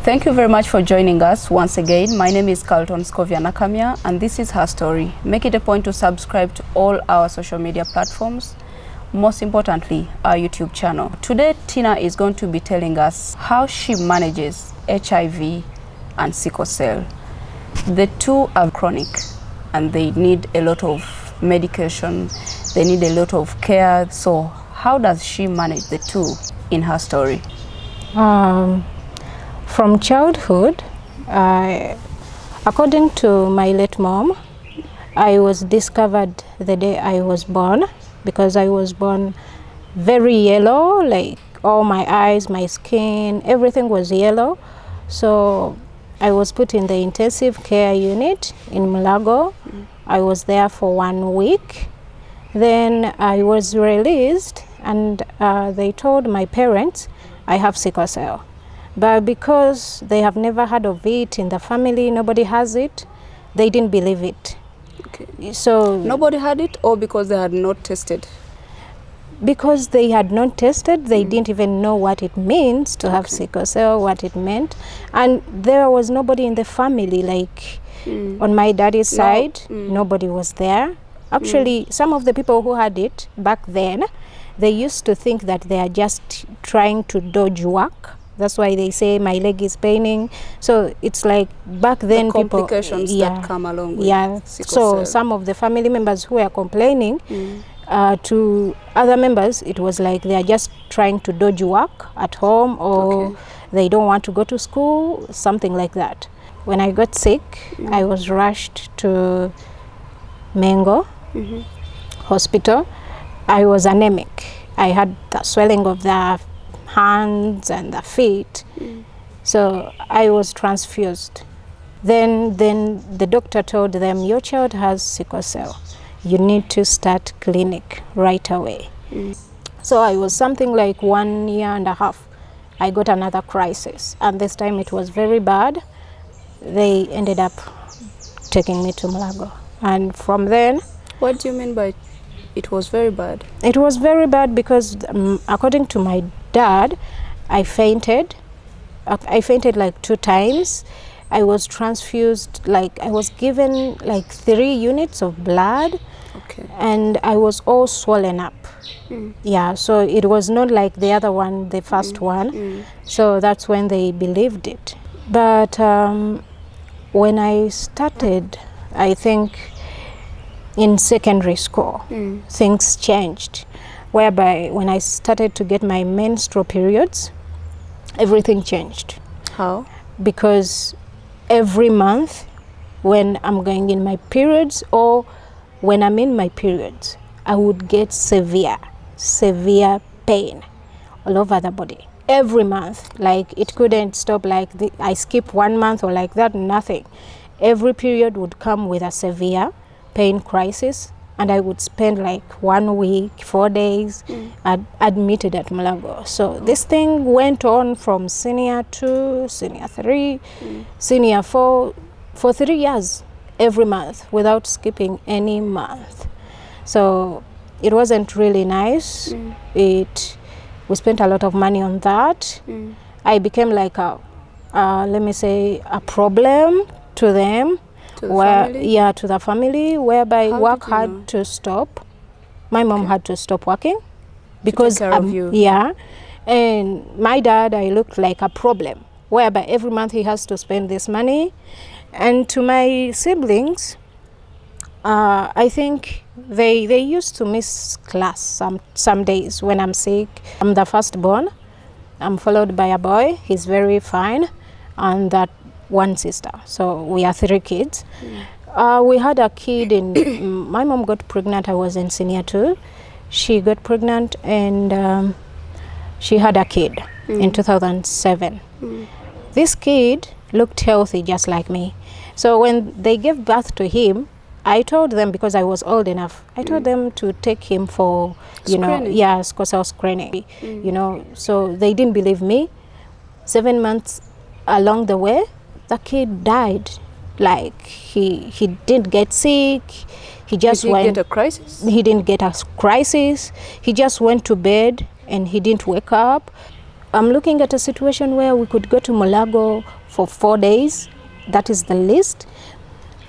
Thank you very much for joining us once again. My name is Carlton Scovia-Nakamia and this is Her Story. Make it a point to subscribe to all our social media platforms, most importantly, our YouTube channel. Today, Tina is going to be telling us how she manages HIV and sickle cell. The two are chronic and they need a lot of medication, they need a lot of care. So how does she manage the two in her story? From childhood, according to my late mom, I was discovered the day I was born, because I was born very yellow, like all my eyes, my skin, everything was yellow. So I was put in the intensive care unit in Mulago. I was there for 1 week. Then I was released and they told my parents I have sickle cell. But because they have never heard of it in the family, nobody has it, they didn't believe it. Okay. So nobody had it, or because they had not tested? Because they had not tested, they didn't even know what it means to have sickle cell, what it meant. And there was nobody in the family, like on my daddy's side, nobody was there. Actually, some of the people who had it back then, they used to think that they are just trying to dodge work. That's why they say my leg is paining. So it's like back then, the complications people, that come along with sickle so cell. some of the family members who were complaining to other members, it was like they are just trying to dodge work at home, or they don't want to go to school, something like that. When I got sick, I was rushed to Mengo hospital. I was anemic. I had the swelling of the hands and the feet. So I was transfused. Then the doctor told them, your child has sickle cell. You need to start clinic right away. So I was something like 1.5 years. I got another crisis, and this time it was very bad. They ended up taking me to Mulago. And from then... What do you mean by it was very bad? It was very bad because according to my dad, I fainted. I fainted like 2 times. I was transfused, like I was given like 3 units of blood. And I was all swollen up. Yeah, so it was not like the other one, the first one. So that's when they believed it. But when I started, I think in secondary school, things changed, whereby when I started to get my menstrual periods, everything changed. How? Because every month when I'm going in my periods, or when I'm in my periods, I would get severe pain all over the body. Every month, like it couldn't stop, like I skip 1 month or like that, nothing. Every period would come with a severe pain crisis, and I would spend like 1 week, 4 days admitted at Mulago. So this thing went on from senior 2, senior 3, senior 4, for 3 years, every month, without skipping any month. So it wasn't really nice. We spent a lot of money on that. I became like let me say, a problem to them. To the family, whereby work had to stop. My mom had to stop working because to take care of you. And my dad, I looked like a problem, whereby every month he has to spend this money. And to my siblings, I think they used to miss class some days when I'm sick. I'm the firstborn. I'm followed by a boy. He's very fine, and that 1 sister. So we are 3 kids. We had a kid in my mom got pregnant. I was in senior 2. She got pregnant and she had a kid in 2007. This kid looked healthy just like me. So when they gave birth to him, I told them, because I was old enough, I told them to take him for sickle cell screening. So they didn't believe me. 7 months along the way, the kid died. Like he didn't get sick. He just Did he get a crisis? He didn't get a crisis. He just went to bed and he didn't wake up. I'm looking at a situation where we could go to Mulago for 4 days. That is the least.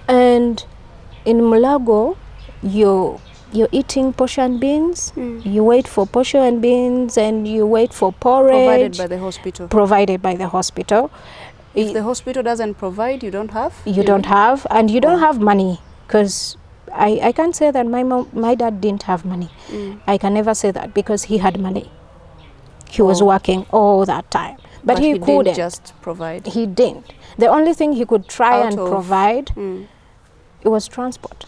And in Mulago, you're eating portion beans. You wait for portion beans and you wait for porridge. Provided by the hospital. Provided by the hospital. If the hospital doesn't provide, you don't have? You don't have, and you don't have money, because I can't say that my dad didn't have money. I can never say that, because he had money. He was working all that time. But he couldn't didn't just provide. He didn't. The only thing he could try and provide, it was transport.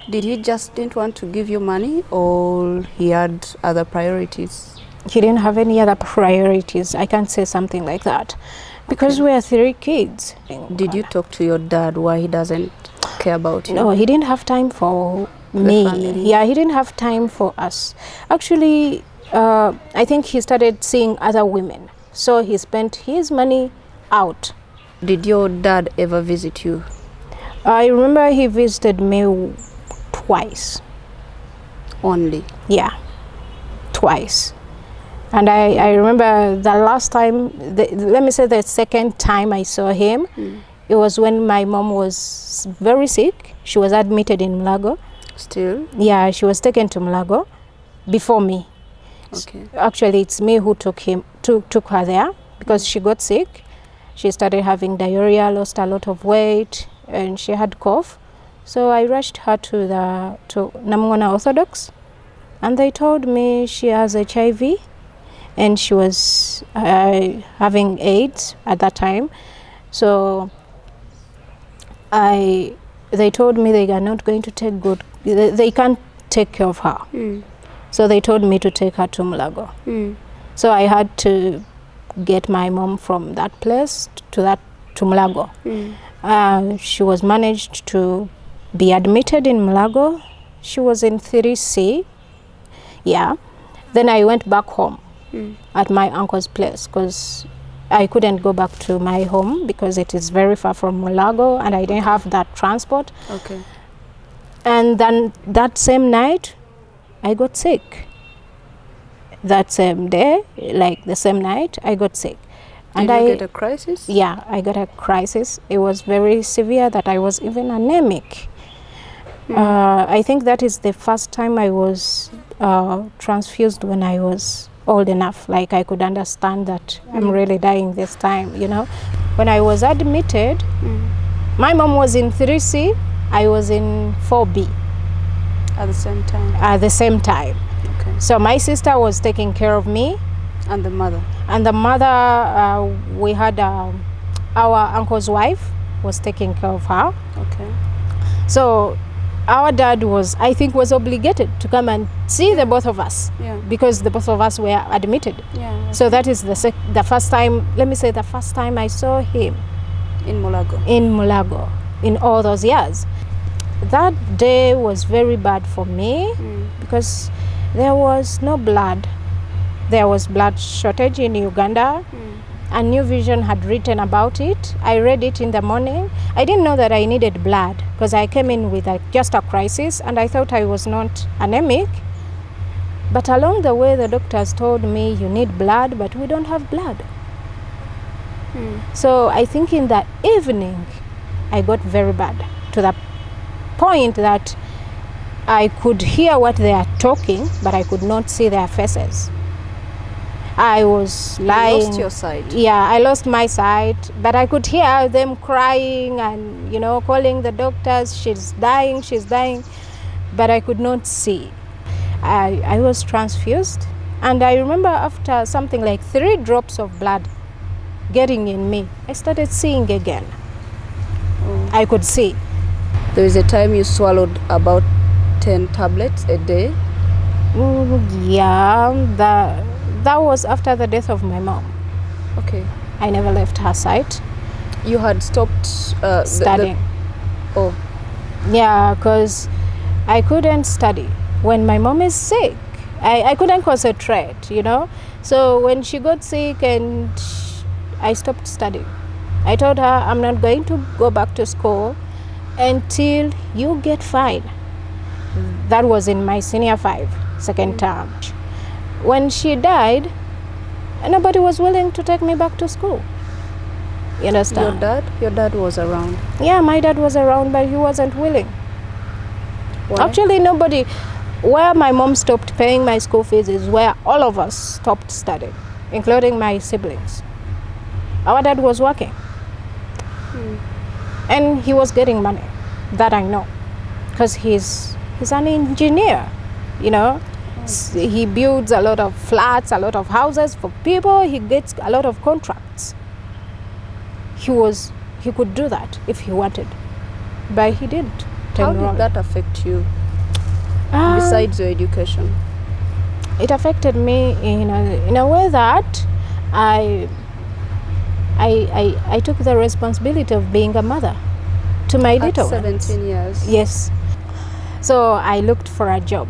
Did he just didn't want to give you money, or he had other priorities? He didn't have any other priorities. I can't say something like that, because we are 3 kids. Did you talk to your dad why he doesn't care about you? No, he didn't have time for me. Yeah, he didn't have time for us. Actually, I think he started seeing other women, so he spent his money out. Did your dad ever visit you? I remember he visited me twice. Only? Yeah, twice. And I remember the last time, let me say the second time I saw him, it was when my mom was very sick. She was admitted in Mulago. Still? Yeah, she was taken to Mulago before me. Okay. Actually, it's me who took her there, because she got sick. She started having diarrhea, lost a lot of weight, and she had cough. So I rushed her to Namungona Orthodox, and they told me she has HIV, and she was having AIDS at that time. So they told me they are not going to take they can't take care of her. So they told me to take her to Mulago. So I had to get my mom from that place to Mulago. She was managed to be admitted in Mulago. She was in 3C. Yeah. Then I went back home at my uncle's place, because I couldn't go back to my home because it is very far from Mulago, and I didn't have that transport. Okay. And then that same night, I got sick. That same day, like the same night, I got sick. Did you get a crisis? Yeah, I got a crisis. It was very severe that I was even anemic. I think that is the first time I was transfused when I was old enough, like I could understand that I'm really dying this time, you know. When I was admitted, my mom was in 3C, I was in 4B. At the same time? At the same time. Okay. So my sister was taking care of me. And the mother? And the mother, we had our uncle's wife was taking care of her. Okay. So our dad was obligated to come and see the both of us, because the both of us were admitted. Yeah. So that is the first time, let me say the first time I saw him. In Mulago? In Mulago, in all those years. That day was very bad for me, because there was no blood. There was blood shortage in Uganda. And New Vision had written about it. I read it in the morning. I didn't know that I needed blood, because I came in with just a crisis, and I thought I was not anemic. But along the way, the doctors told me, you need blood, but we don't have blood. So I think in the evening, I got very bad, to the point that I could hear what they are talking, but I could not see their faces. I was lying. You lost your sight? Yeah, I lost my sight, but I could hear them crying and, you know, calling the doctors, she's dying, but I could not see. I was transfused, and I remember after something like 3 drops of blood getting in me, I started seeing again. I could see. There is a time you swallowed about 10 tablets a day? Yeah, that was after the death of my mom. Okay. I never left her side. You had stopped studying. Oh. Yeah, because I couldn't study. When my mom is sick, I couldn't concentrate, you know. So when she got sick and I stopped studying, I told her, I'm not going to go back to school until you get fine. That was in my senior 5, second term. When she died, And nobody was willing to take me back to school. You understand? Your dad was around? Yeah, my dad was around, but he wasn't willing. Why? Actually, nobody. Where my mom stopped paying my school fees is where all of us stopped studying, including my siblings. Our dad was working. And he was getting money. That I know. Because he's an engineer, you know. He builds a lot of flats, a lot of houses for people. He gets a lot of contracts. He could do that if he wanted, but he didn't. How did that affect you, besides your education? It affected me in a way that I took the responsibility of being a mother to my little ones. 17 years? Yes. So I looked for a job.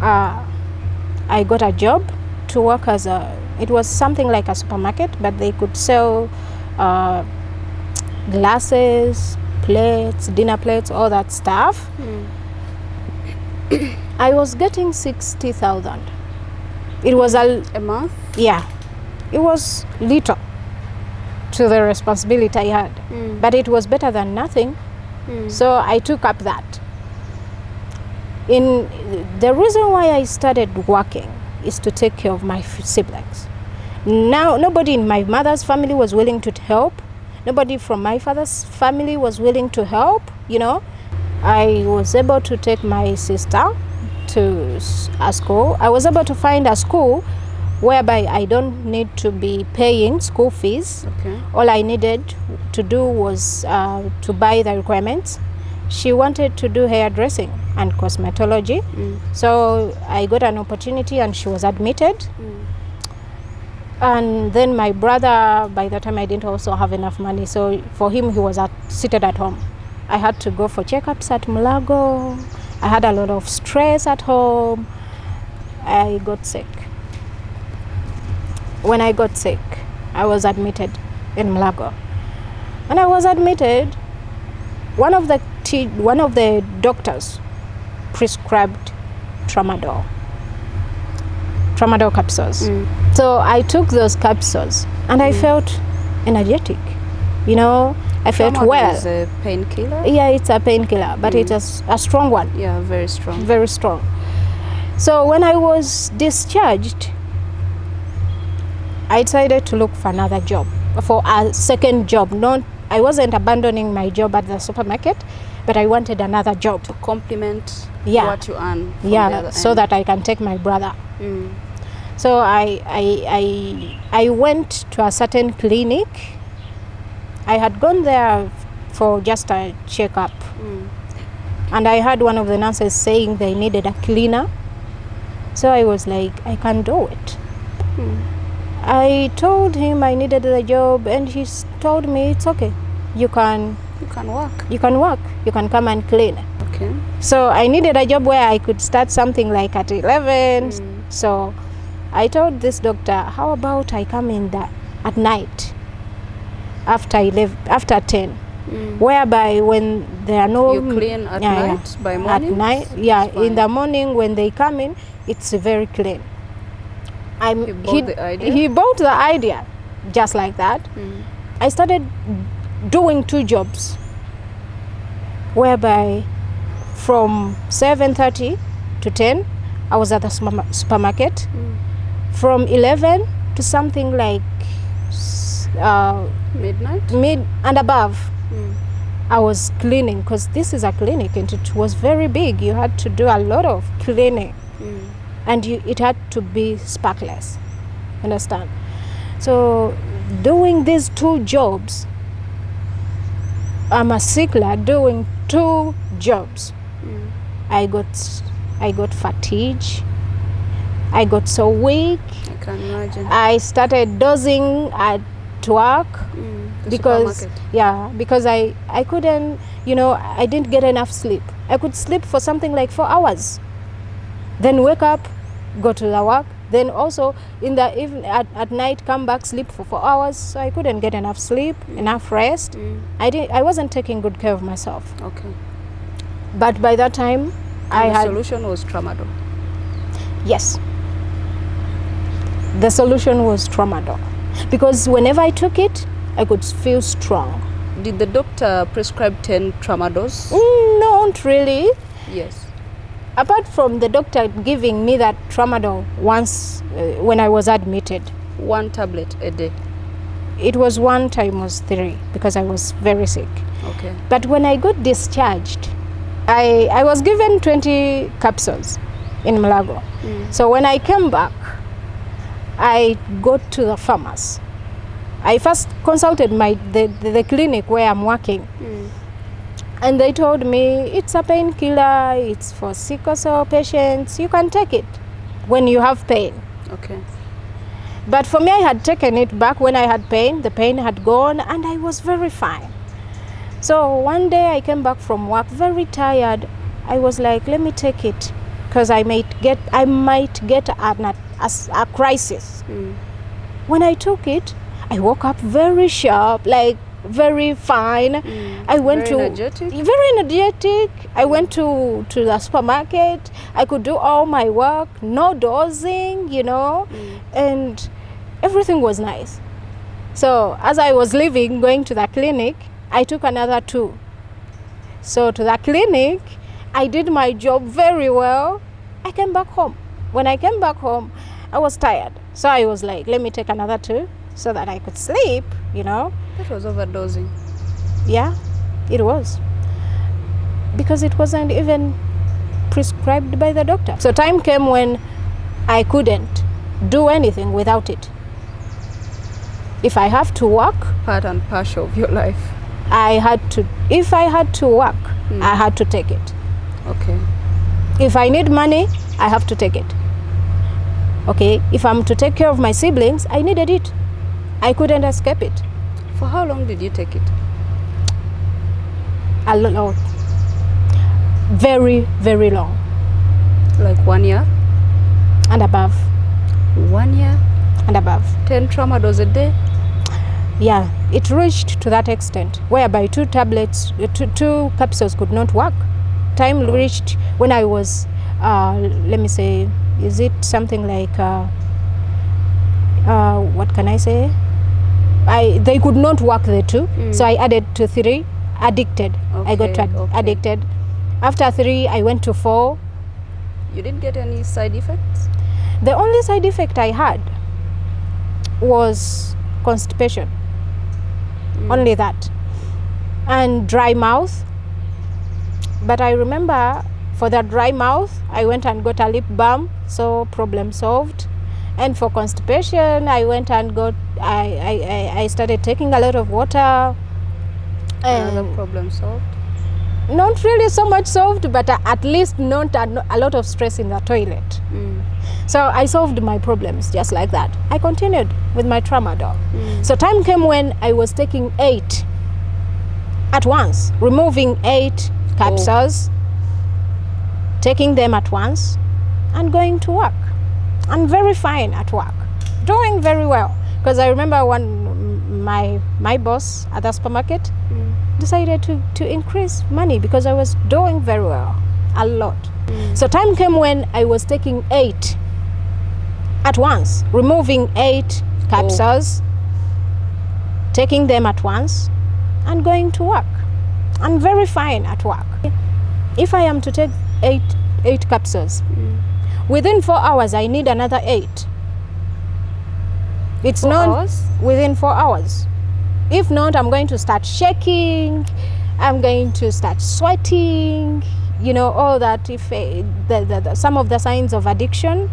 I got a job to work as it was something like a supermarket, but they could sell glasses, plates, dinner plates, all that stuff. I was getting 60,000. It was a month? Yeah. It was little to the responsibility I had, but it was better than nothing. So I took up that. The reason why I started working is to take care of my siblings. Now, nobody in my mother's family was willing to help. Nobody from my father's family was willing to help, you know. I was able to take my sister to a school. I was able to find a school whereby I don't need to be paying school fees. Okay. All I needed to do was to buy the requirements. She wanted to do hairdressing and cosmetology. So I got an opportunity and she was admitted. And then my brother, by the time I didn't also have enough money, so for him he was seated at home. I had to go for checkups at Mulago. I had a lot of stress at home. I got sick. When I got sick, I was admitted in Mulago. When I was admitted, one of the doctors prescribed Tramadol capsules. So I took those capsules and I felt energetic. You know, I felt Tramadol well. Is a painkiller? Yeah, it's a painkiller, but it's a strong one. Yeah, very strong. Very strong. So when I was discharged, I decided to look for another job, for a second job. I wasn't abandoning my job at the supermarket, but I wanted another job to complement what you earn. So that I can take my brother. So I went to a certain clinic. I had gone there for just a checkup, and I heard one of the nurses saying they needed a cleaner. So I was like, I can do it. I told him I needed the job, and he told me it's okay. You can work. You can come and clean. Okay. So I needed a job where I could start something like at 11. So I told this doctor, how about I come in at night after 10, whereby when there are no... You clean at night by morning? At night, in the morning when they come in, it's very clean. He bought the idea just like that. I started doing 2 jobs, whereby from 7:30 to 10 I was at the supermarket. From 11 to something like midnight, mid and above, I was cleaning, because this is a clinic and it was very big. You had to do a lot of cleaning, and it had to be sparkless. Understand? So doing these 2 jobs, I'm a sickler doing 2 jobs. I got fatigue. I got so weak. I can imagine. I started dozing at work because I couldn't, I didn't get enough sleep. I could sleep for something like 4 hours, then wake up, go to the work, then also in the evening at night come back, sleep for 4 hours. So I couldn't get enough sleep, enough rest. I wasn't taking good care of myself. Okay. But by that time, the solution was Tramadol. Yes. the solution was Tramadol, because whenever I took it, I could feel strong. Did the doctor prescribe 10 Tramadols? Not really. Yes. Apart from the doctor giving me that Tramadol once when I was admitted. 1 tablet a day? It was 1 times 3 because I was very sick. Okay. But when I got discharged, I was given 20 capsules in Mulago. So when I came back, I got to the pharmacy. I first consulted the clinic where I'm working. And they told me, it's a painkiller, it's for sickle cell patients, you can take it when you have pain. Okay. But for me, I had taken it back when I had pain. The pain had gone and I was very fine. So one day I came back from work very tired. I was like, let me take it because I might get a crisis. When I took it, I woke up very sharp, like very fine. I went Very energetic? Very energetic. I went to the supermarket. I could do all my work, no dozing, and everything was nice. So as I was leaving, going to the clinic, I took another 2. So to the clinic, I did my job very well. I came back home. When I came back home, I was tired. So I was like, let me take another 2 so that I could sleep, That was overdosing. Yeah, it was. Because it wasn't even prescribed by the doctor. So time came when I couldn't do anything without it. If I have to work, Part and parcel of your life. if I had to work, I had to take it. Okay. If I need money, I have to take it. Okay, if I'm to take care of my siblings, I needed it. I couldn't escape it. For how long did you take it? A lot. Very, very long. Like 1 year? And above. 1 year? And above. 10 Tramadols a day? Yeah, it reached to that extent, whereby 2 capsules could not work. Time reached when I was, let me say, is it something like, what can I say? They could not work the 2, so I added to 3, addicted. Okay, I got addicted. After 3, I went to 4. You didn't get any side effects? The only side effect I had was constipation. Only that. And dry mouth. But I remember for the dry mouth, I went and got a lip balm, so problem solved. And for constipation, I went and I started taking a lot of water. Another problem solved? Not really so much solved, but at least not a lot of stress in the toilet. So I solved my problems just like that. I continued with my Tramadol. So time came when I was taking 8 at once, removing 8 capsules, taking them at once, and going to work. I'm very fine at work, doing very well. Because I remember when my boss at the supermarket decided to increase money because I was doing very well, a lot. So time came when I was taking 8 at once, removing 8 capsules, taking them at once, and going to work. I'm very fine at work. If I am to take 8 capsules, within 4 hours I need another 8. It's 4 not hours? Within 4 hours. If not, I'm going to start shaking, I'm going to start sweating, all that. If some of the signs of addiction.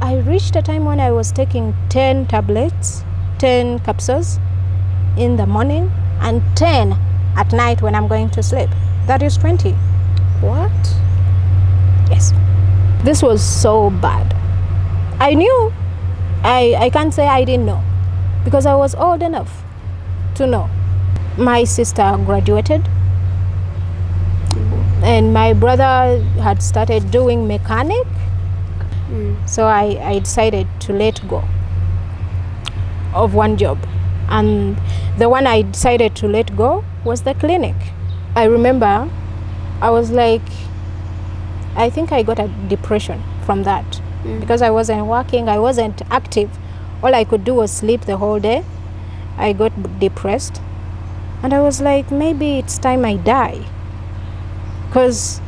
I reached a time when I was taking 10 tablets, 10 capsules in the morning, and 10 at night when I'm going to sleep. That is 20. What? Yes. This was so bad. I knew. I can't say I didn't know, because I was old enough to know. My sister graduated, and my brother had started doing mechanic. So I decided to let go of one job, and the one I decided to let go was the clinic. I remember I was like, I think I got a depression from that, because I wasn't working, I wasn't active. All I could do was sleep the whole day. I got depressed. And I was like, maybe it's time I die. Because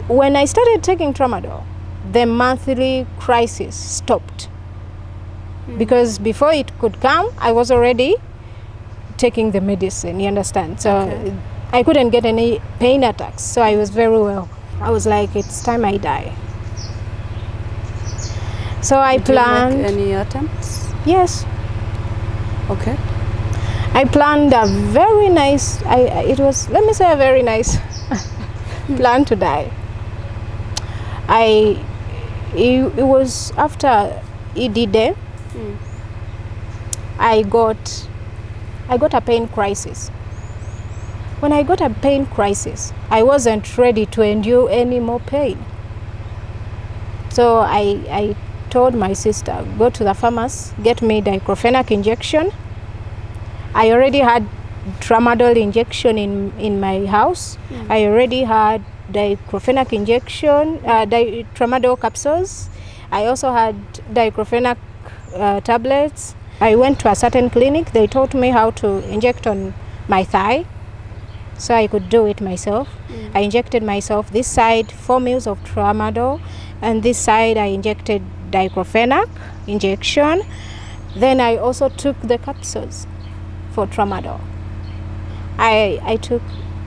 when I started taking Tramadol, the monthly crisis stopped. Because before it could come, I was already taking the medicine, you understand? So I couldn't get any pain attacks, so I was very well. I was like, it's time I die. So I planned... Did you make any attempts? Yes. Okay. I planned a very nice, it was, let me say, a very nice plan to die. It was after ED day. I got a pain crisis. When I got a pain crisis, I wasn't ready to endure any more pain. So I told my sister, go to the pharmacy, get me diclofenac injection. I already had Tramadol injection in my house. I already had diclofenac injection, Tramadol capsules. I also had diclofenac tablets. I went to a certain clinic. They taught me how to inject on my thigh, so I could do it myself. I injected myself this side 4 mils of Tramadol, and this side I injected diclofenac injection. Then I also took the capsules for Tramadol. I took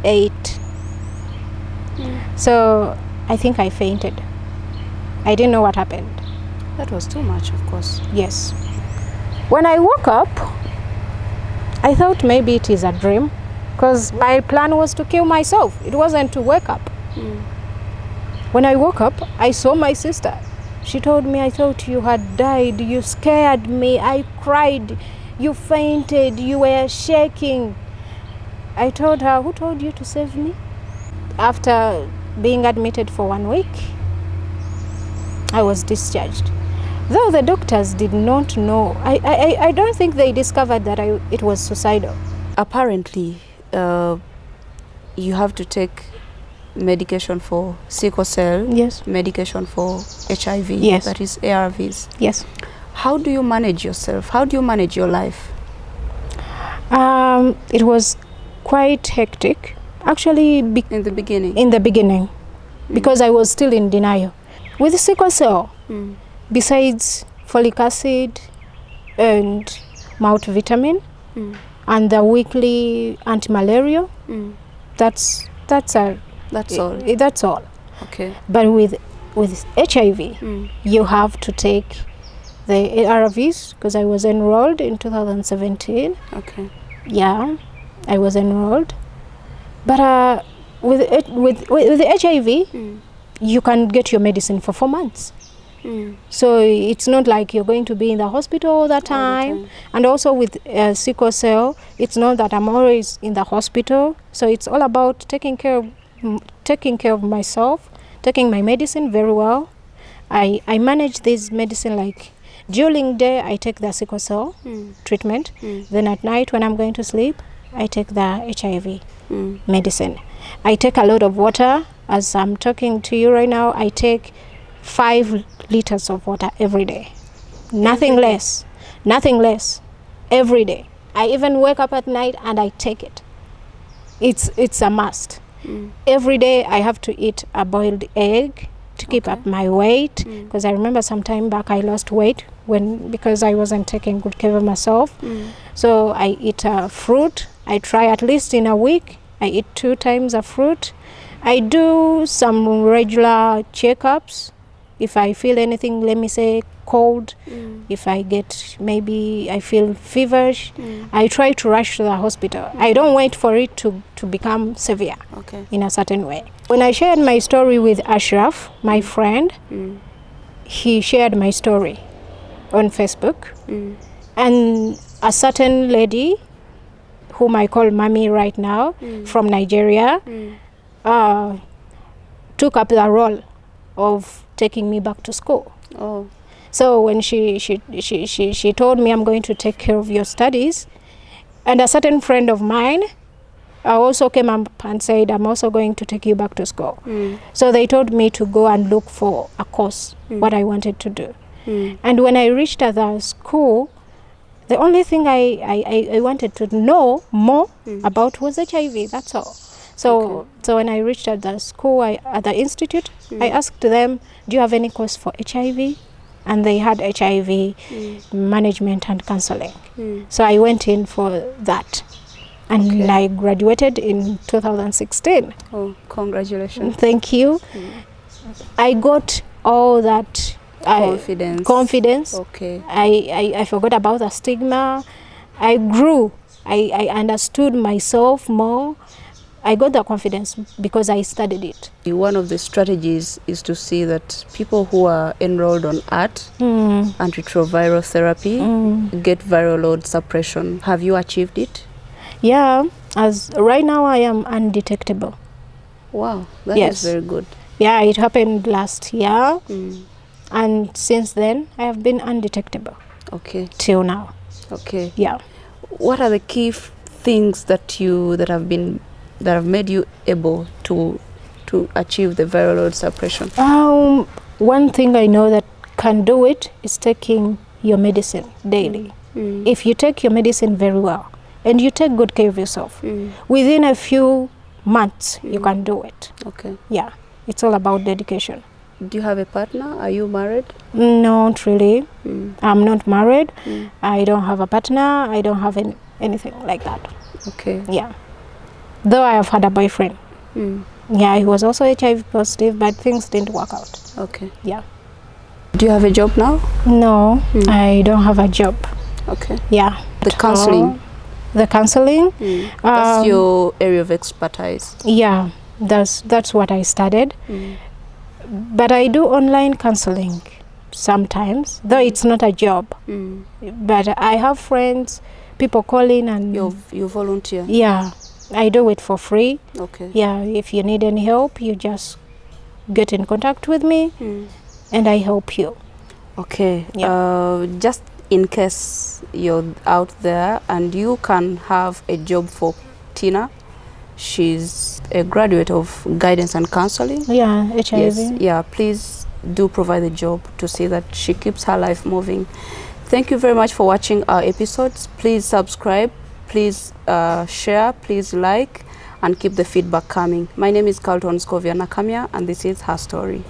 8. So I think I fainted. I didn't know what happened. That was too much, of course. Yes. When I woke up, I thought maybe it is a dream, because my plan was to kill myself. It wasn't to wake up. When I woke up, I saw my sister. She told me, I thought you had died. You scared me. I cried. You fainted. You were shaking. I told her, who told you to save me? After being admitted for 1 week, I was discharged. Though the doctors did not know, I don't think they discovered that it was suicidal. Apparently, you have to take medication for sickle cell, Yes. medication for HIV, Yes. that is ARVs. Yes. How do you manage yourself? How do you manage your life? It was quite hectic. Actually, In the beginning? in the beginning, because I was still in denial. With sickle cell, besides folic acid and multivitamin and the weekly anti-malarial, that's all. That's all. Okay. But with HIV, you have to take the ARVs, because I was enrolled in 2017. Okay. Yeah, I was enrolled. But with the HIV, you can get your medicine for 4 months. So it's not like you're going to be in the hospital all the time. And also with sickle cell, it's not that I'm always in the hospital. So it's all about taking care of myself, taking my medicine very well. I manage this medicine, like during day I take the sickle cell treatment. Then at night when I'm going to sleep, I take the HIV medicine. I take a lot of water. As I'm talking to you right now, I take 5 liters of water every day. Nothing less. Every day. I even wake up at night and I take it. It's a must. Every day I have to eat a boiled egg to keep up my weight, because I remember some time back I lost weight because I wasn't taking good care of myself. So I eat fruit. I try at least in a week. I eat 2 times a fruit. I do some regular checkups. If I feel anything, let me say cold, if I feel feverish, I try to rush to the hospital. I don't wait for it to become severe in a certain way. When I shared my story with Ashraf, my friend, he shared my story on Facebook. And a certain lady, whom I call Mommy right now, from Nigeria, took up the role of taking me back to school. So when she told me, I'm going to take care of your studies, and a certain friend of mine also came up and said, I'm also going to take you back to school. So they told me to go and look for a course, what I wanted to do. And when I reached the school, the only thing I wanted to know more about was HIV. That's all. So when I reached at the school, at the institute, I asked them, "Do you have any course for HIV?" And they had HIV management and counseling. So I went in for that, and I graduated in 2016. Oh, congratulations! Thank you. I got all that. Confidence. Okay. I forgot about the stigma. I grew. I understood myself more. I got the confidence because I studied it. One of the strategies is to see that people who are enrolled on ART, antiretroviral therapy, get viral load suppression. Have you achieved it? Yeah, as right now I am undetectable. Wow, that is very good. Yeah, it happened last year. And since then, I have been undetectable. Okay. Till now. Okay. Yeah. What are the key things that have made you able to achieve the viral load suppression? One thing I know that can do it is taking your medicine daily. If you take your medicine very well and you take good care of yourself, within a few months you can do it. Okay. Yeah. It's all about dedication. Do you have a partner? Are you married? Not really. I'm not married. I don't have a partner. I don't have anything like that. Okay. Yeah. Though I have had a boyfriend. Yeah, he was also HIV positive, but things didn't work out. Okay. Yeah. Do you have a job now? No, I don't have a job. Okay. Yeah. The counseling? The counseling? That's your area of expertise? Yeah, that's what I studied. But I do online counseling sometimes, though it's not a job. But I have friends, people calling and... You volunteer? Yeah, I do it for free. Okay. Yeah, if you need any help, you just get in contact with me and I help you. Okay. Yeah. Just in case you're out there and you can have a job for Tina. She's a graduate of guidance and counseling. Yeah, HIV. Yes, yeah, please do provide a job to see that she keeps her life moving. Thank you very much for watching our episodes. Please subscribe, please share, please like, and keep the feedback coming. My name is Nazziwa, and this is Her Story.